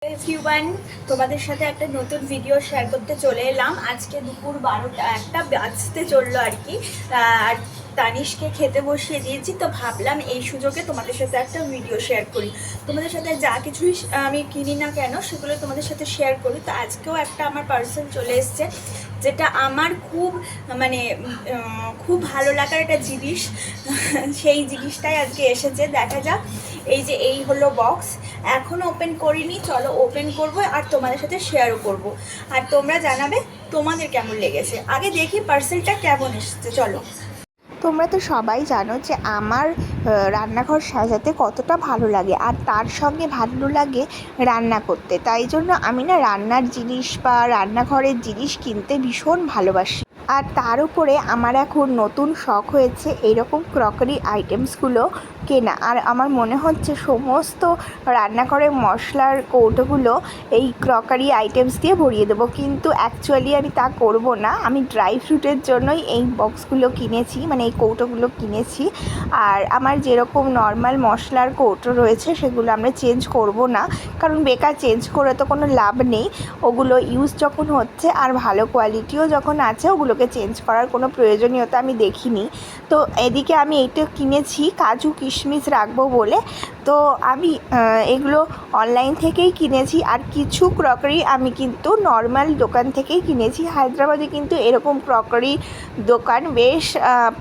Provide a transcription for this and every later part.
Everyone, তোমাদের সাথে একটা নতুন ভিডিও শেয়ার করতে চলে এলাম। আজকে দুপুর ১২টা বাজতে চললো আর কি। আর তানিশকে খেতে বসিয়ে দিয়েছি, তো ভাবলাম এই সুযোগে তোমাদের সাথে একটা ভিডিও শেয়ার করি। তোমাদের সাথে যা কিছুই আমি কিনি না কেন সেগুলো তোমাদের সাথে শেয়ার করি। তো আজকেও একটা আমার পার্সেল চলে এসছে, যেটা আমার খুব ভালো লাগার একটা জিনিস। সেই জিনিসটাই আজকে এসেছে, দেখা যাক। এই হলো বক্স, এখনও ওপেন করিনি, চলো ওপেন করব আর তোমাদের সাথে শেয়ারও করব। আর তোমরা জানাবে তোমাদের কেমন লেগেছে। আগে দেখি পার্সেলটা কেমন এসেছে, চলো। তোমরা তো সবাই জানো যে আমার রান্নাঘর সাজাতে কতটা ভালো লাগে, আর তার সঙ্গে ভালো লাগে রান্না করতে। তাই জন্য আমি না রান্নার জিনিস বা রান্নাঘরের জিনিস কিনতে ভীষণ ভালোবাসি। আর তার উপরে আমার এখন নতুন শখ হয়েছে এইরকম ক্রকারি আইটেমসগুলো কেনা। আর আমার মনে হচ্ছে সমস্ত রান্নাঘরের মশলার কৌটোগুলো এই ক্রকারি আইটেমস দিয়ে ভরিয়ে দেবো, কিন্তু অ্যাকচুয়ালি আমি তা করব না। আমি ড্রাই ফ্রুটের জন্যই এই বক্সগুলো কিনেছি, মানে এই কৌটোগুলো কিনেছি। আর আমার যেরকম নর্মাল মশলার কৌটো রয়েছে সেগুলো আমরা চেঞ্জ করব না, কারণ বেকার চেঞ্জ করে তো কোনো লাভ নেই। ওগুলো ইউজ যখন হচ্ছে আর ভালো কোয়ালিটিও যখন আছে, ওগুলোকে চেঞ্জ করার কোনো প্রয়োজনীয়তা আমি দেখিনি। তো এদিকে আমি এইটা কিনেছি কাজু কিশমিশ রাখবো বলে। তো আমি এগুলো অনলাইন থেকেই কিনেছি, আর কিছু ক্রকারি আমি কিন্তু নর্মাল দোকান থেকেই কিনেছি। হায়দ্রাবাদে কিন্তু এরকম ক্রকারি দোকান বেশ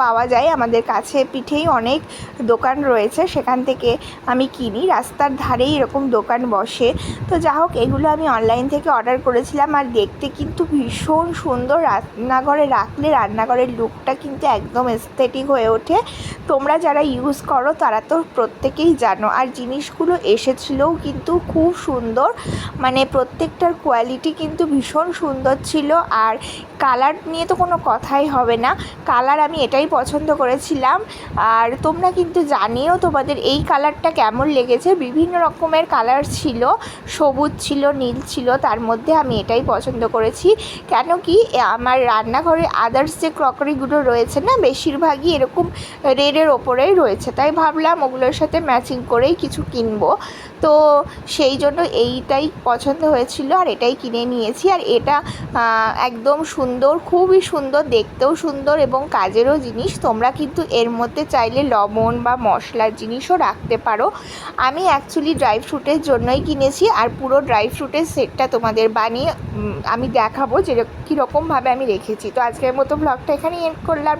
পাওয়া যায়, আমাদের কাছে পিঠেই অনেক দোকান রয়েছে, সেখান থেকে আমি কিনি। রাস্তার ধারেই এরকম দোকান বসে। তো যা হোক, এগুলো আমি অনলাইন থেকে অর্ডার করেছিলাম, আর দেখতে কিন্তু ভীষণ সুন্দর। রান্নাঘরে রাখলে রান্নাঘরের লুকটা কিন্তু একদম এস্থেটিক হয়ে ওঠে। তোমরা যারা ইউজ করো তারা তো প্রত্যেকেই জানো। আর জিনিসগুলো এসেছিলোও কিন্তু খুব সুন্দর, মানে প্রত্যেকটার কোয়ালিটি কিন্তু ভীষণ সুন্দর ছিল। আর কালার নিয়ে তো কোনো কথাই হবে না, কালার আমি এটাই পছন্দ করেছিলাম। আর তোমরা কিন্তু জানিও তোমাদের এই কালারটা কেমন লেগেছে। বিভিন্ন রকমের কালার ছিল, সবুজ ছিল, নীল ছিল, তার মধ্যে আমি এটাই পছন্দ করেছি। কেন কি আমার রান্নাঘরে আদার্স যে ক্রকারিগুলো রয়েছে না, বেশিরভাগই এরকম রেডের ওপরেই রয়েছে, তাই ভাবলাম ওগুলোর সাথে ম্যাচিং করেই কিছু কিনবো। তো সেই জন্য এইটাই পছন্দ হয়েছিল আর এটাই কিনে নিয়েছি। আর এটা একদম সুন্দর, খুবই সুন্দর, দেখতেও সুন্দর এবং কাজেরও জিনিস। তোমরা কিন্তু এর মধ্যে চাইলে লবণ বা মশলার জিনিসও রাখতে পারো। আমি অ্যাকচুয়ালি ড্রাই ফ্রুটের জন্যই কিনেছি, আর পুরো ড্রাই ফ্রুটের সেটটা তোমাদের বানিয়ে আমি দেখাবো যে কীরকমভাবে আমি রেখেছি। তো আজকের মতো ব্লগটা এখানেই এন্ড করলাম।